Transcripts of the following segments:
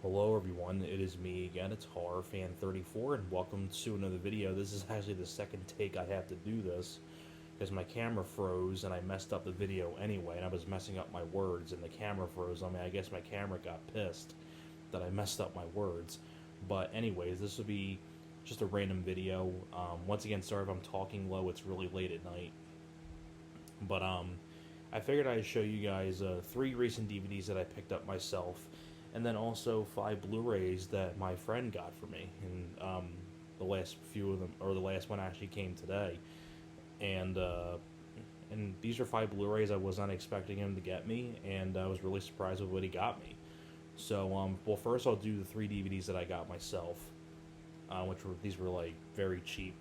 Hello everyone, it is me again, it's HorrorFan34, and welcome to another video. This is actually the second take I have to do this, because my camera froze and I messed up the video anyway, and I was messing up my words, and the camera froze. I guess my camera got pissed that I messed up my words. But anyways, this will be just a random video. Once again, sorry if I'm talking low, it's really late at night. But I figured I'd show you guys 3 recent DVDs that I picked up myself, and then also 5 Blu-rays that my friend got for me. And the last few of them, or the last one actually came today. And and these are 5 Blu-rays I was not expecting him to get me, and I was really surprised with what he got me. So well, first I'll do the 3 DVDs that I got myself, these were like very cheap,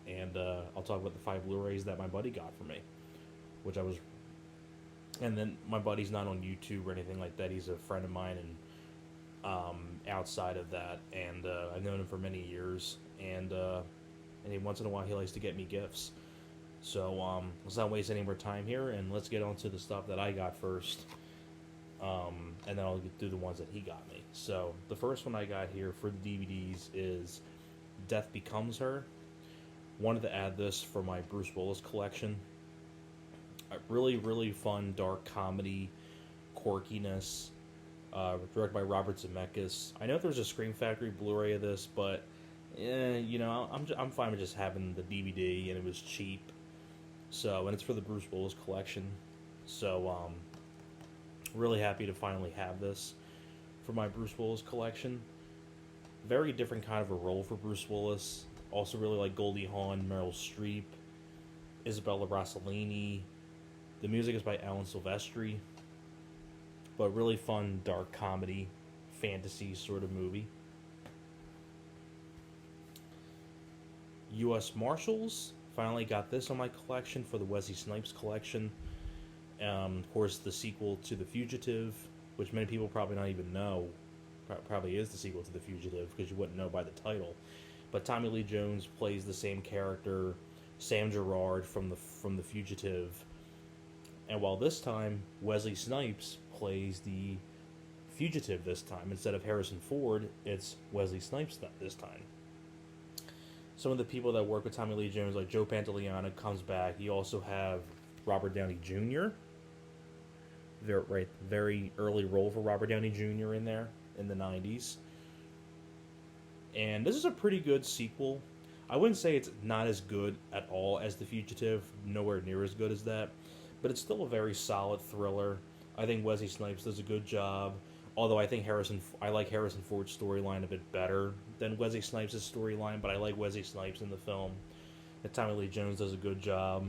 and I'll talk about the 5 Blu-rays that my buddy got for me, which I was and then my buddy's not on YouTube or anything like that. He's a friend of mine, and outside of that, and I've known him for many years, and once in a while he likes to get me gifts. So let's not waste any more time here, and let's get on to the stuff that I got first, and then I'll get through the ones that he got me. So the first one I got here for the DVDs is Death Becomes Her. Wanted to add this for my Bruce Willis collection. A really, really fun, dark comedy, quirkiness, directed by Robert Zemeckis. I know there's a Scream Factory Blu-ray of this, but I'm fine with just having the DVD, and it was cheap. So, and it's for the Bruce Willis collection. So, really happy to finally have this for my Bruce Willis collection. Very different kind of a role for Bruce Willis. Also, really like Goldie Hawn, Meryl Streep, Isabella Rossellini. The music is by Alan Silvestri. But really fun, dark comedy, fantasy sort of movie. U.S. Marshals. Finally got this on my collection for the Wesley Snipes collection. Of course, the sequel to The Fugitive, which many people probably not even know, probably is the sequel to The Fugitive, because you wouldn't know by the title. But Tommy Lee Jones plays the same character, Sam Gerard from the Fugitive, and while this time Wesley Snipes plays the Fugitive this time. Instead of Harrison Ford, it's Wesley Snipes this time. Some of the people that work with Tommy Lee Jones, like Joe Pantoliano, comes back. You also have Robert Downey Jr. Very early role for Robert Downey Jr. in there in the 90s. And this is a pretty good sequel. I wouldn't say it's not as good at all as The Fugitive, nowhere near as good as that, but it's still a very solid thriller. I think Wesley Snipes does a good job. Although I like Harrison Ford's storyline a bit better than Wesley Snipes' storyline, but I like Wesley Snipes in the film. And Tommy Lee Jones does a good job.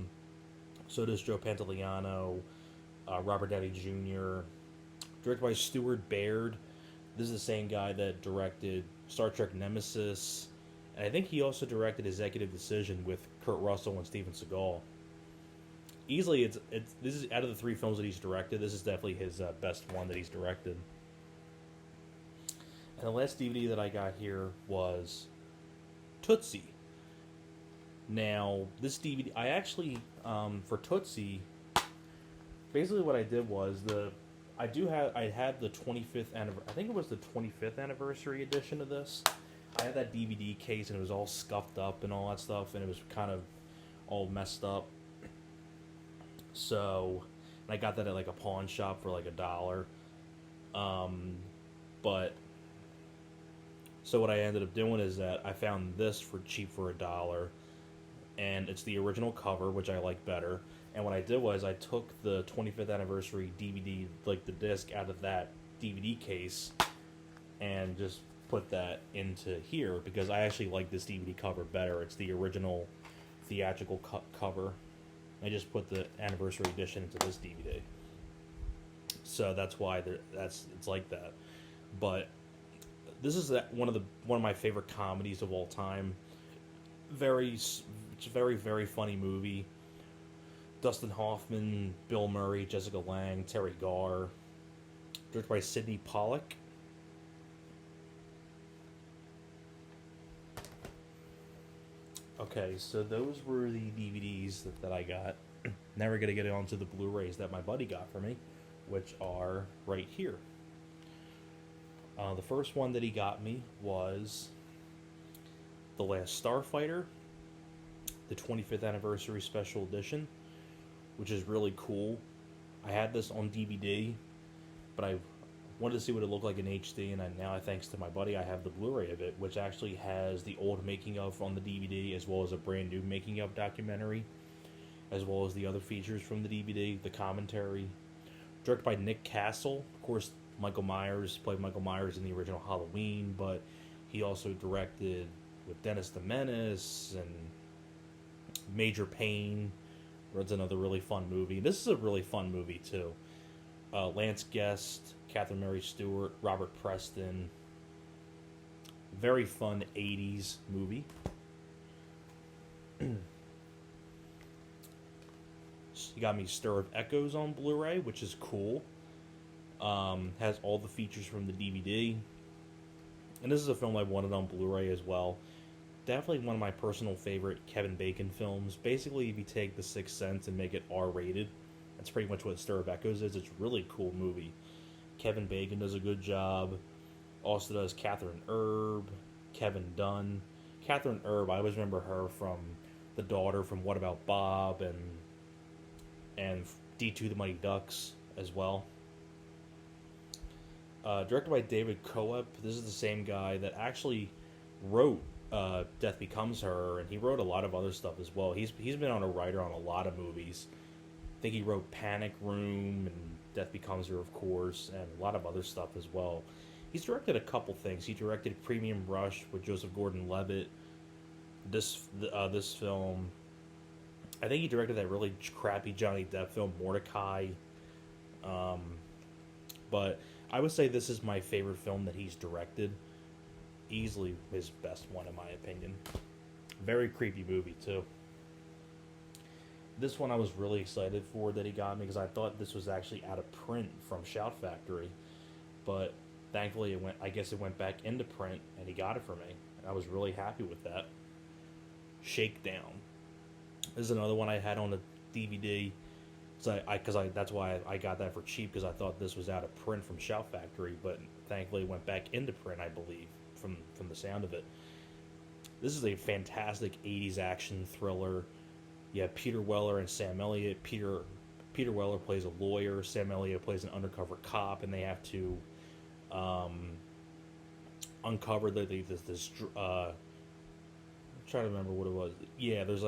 So does Joe Pantoliano, Robert Downey Jr. Directed by Stuart Baird. This is the same guy that directed Star Trek Nemesis, and I think he also directed Executive Decision with Kurt Russell and Steven Seagal. Easily, it's this is out of the 3 films that he's directed. This is definitely his best one that he's directed. And the last DVD that I got here was Tootsie. Now, this DVD, I actually, for Tootsie, basically what I did was, I had the 25th anniversary, I think it was the 25th anniversary edition of this. I had that DVD case, and it was all scuffed up and all that stuff, and it was kind of all messed up. So, and I got that at like a pawn shop for like $1. But so what I ended up doing is that I found this for cheap for $1, and it's the original cover, which I like better. And what I did was I took the 25th anniversary DVD, like the disc, out of that DVD case, and just put that into here, because I actually like this DVD cover better. It's the original theatrical cover. I just put the anniversary edition into this DVD, so that's why it's like that. But this is one of my favorite comedies of all time. It's a very, very funny movie. Dustin Hoffman, Bill Murray, Jessica Lange, Terry Garr. Directed by Sidney Pollack. Okay, so those were the DVDs that I got. Now we're going to get on to the Blu-rays that my buddy got for me, which are right here. The first one that he got me was The Last Starfighter, the 25th anniversary special edition, which is really cool. I had this on DVD, but I wanted to see what it looked like in HD, and now, thanks to my buddy, I have the Blu-ray of it, which actually has the old making of on the DVD, as well as a brand new making of documentary, as well as the other features from the DVD, the commentary. Directed by Nick Castle. Of course, Michael Myers played Michael Myers in the original Halloween, but he also directed with Dennis the Menace and Major Payne. It's another really fun movie. This is a really fun movie too. Lance Guest, Catherine Mary Stewart, Robert Preston. Very fun 80s movie. You got me Stir of Echoes on Blu-ray, which is cool. Has all the features from the DVD. And this is a film I wanted on Blu-ray as well. Definitely one of my personal favorite Kevin Bacon films. Basically, if you take The Sixth Sense and make it R-rated, that's pretty much what Stir of Echoes is. It's a really cool movie. Kevin Bacon does a good job. Also does Catherine Erb, Kevin Dunn. Catherine Erb, I always remember her from the daughter from What About Bob and D2 the Mighty Ducks as well. Directed by David Coep. This is the same guy that actually wrote Death Becomes Her, and he wrote a lot of other stuff as well. He's been a writer on a lot of movies. I think he wrote Panic Room and Death Becomes Her, of course, and a lot of other stuff as well. He's directed a couple things. He directed Premium Rush with Joseph Gordon-Levitt. This film. I think he directed that really crappy Johnny Depp film, Mordecai. But I would say this is my favorite film that he's directed. Easily his best one, in my opinion. Very creepy movie, too. This one I was really excited for that he got me, because I thought this was actually out of print from Shout Factory. But thankfully, it went back into print, and he got it for me. And I was really happy with that. Shakedown. This is another one I had on the DVD. That's why I got that for cheap, because I thought this was out of print from Shout Factory, but thankfully it went back into print, I believe, from the sound of it. This is a fantastic 80s action thriller. You have Peter Weller and Sam Elliott. Peter Weller plays a lawyer. Sam Elliott plays an undercover cop, and they have to uncover this. I'm trying to remember what it was. Yeah, there's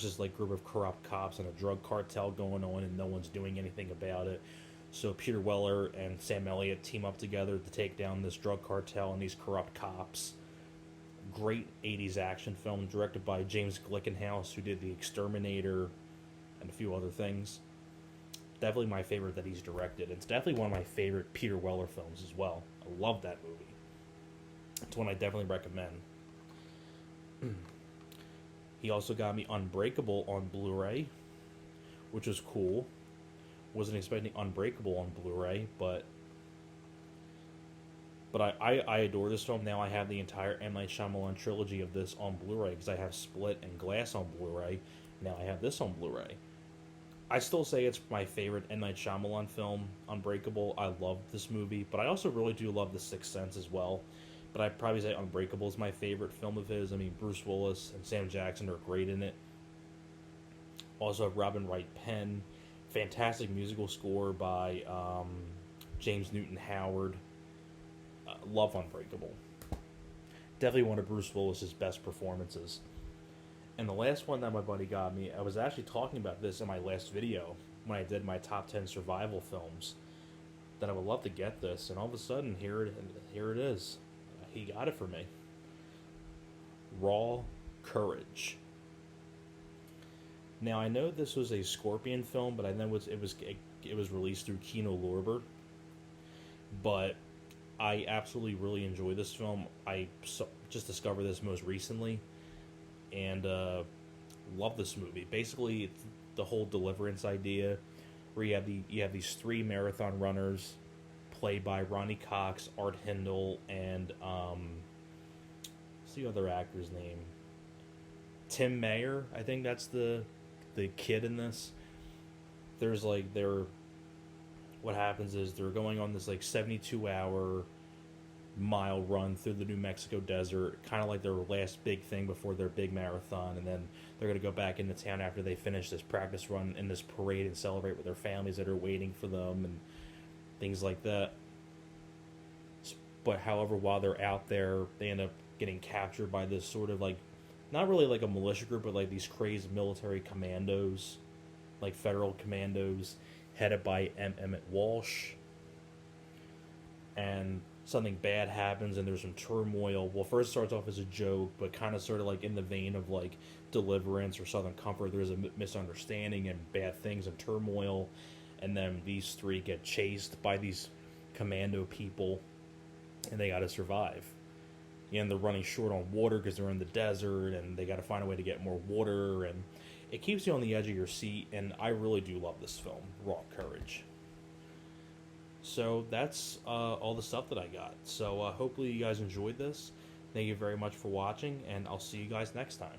this like group of corrupt cops and a drug cartel going on, and no one's doing anything about it. So Peter Weller and Sam Elliott team up together to take down this drug cartel and these corrupt cops. Great 80s action film directed by James Glickenhaus, who did The Exterminator and a few other things. Definitely my favorite that he's directed. It's definitely one of my favorite Peter Weller films as well. I love that movie. It's one I definitely recommend. He also got me Unbreakable on Blu-ray, which was cool. Wasn't expecting Unbreakable on Blu-ray, but I adore this film. Now I have the entire M. Night Shyamalan trilogy of this on Blu-ray, because I have Split and Glass on Blu-ray. Now I have this on Blu-ray. I still say it's my favorite M. Night Shyamalan film, Unbreakable. I love this movie, but I also really do love The Sixth Sense as well. But I'd probably say Unbreakable is my favorite film of his. I mean, Bruce Willis and Sam Jackson are great in it. Also have Robin Wright Penn. Fantastic musical score by James Newton Howard. Love Unbreakable. Definitely one of Bruce Willis's best performances. And the last one that my buddy got me, I was actually talking about this in my last video when I did my top 10 survival films, that I would love to get this, and all of a sudden here it is. He got it for me. Raw Courage. Now I know this was a Scorpion film, but I know it was released through Kino Lorber. But I absolutely really enjoy this film. I just discovered this most recently, and love this movie. Basically, it's the whole Deliverance idea, where you have these three marathon runners, played by Ronnie Cox, Art Hindle, and what's the other actor's name? Tim Mayer, I think that's the kid in this. There's they're what happens is they're going on this like 72-hour mile run through the New Mexico desert, kind of like their last big thing before their big marathon, and then they're going to go back into town after they finish this practice run in this parade and celebrate with their families that are waiting for them and things like that. But however, while they're out there, they end up getting captured by this sort of like, not really like a militia group, but like these crazed military commandos, like federal commandos, headed by M. Emmett Walsh. And something bad happens and there's some turmoil. Well, first it starts off as a joke, but kind of sort of like in the vein of like Deliverance or Southern Comfort. There's a misunderstanding and bad things and turmoil, and then these three get chased by these commando people, and they got to survive. And they're running short on water because they're in the desert, and they got to find a way to get more water, and it keeps you on the edge of your seat. And I really do love this film, Raw Courage. So that's all the stuff that I got. So hopefully you guys enjoyed this. Thank you very much for watching, and I'll see you guys next time.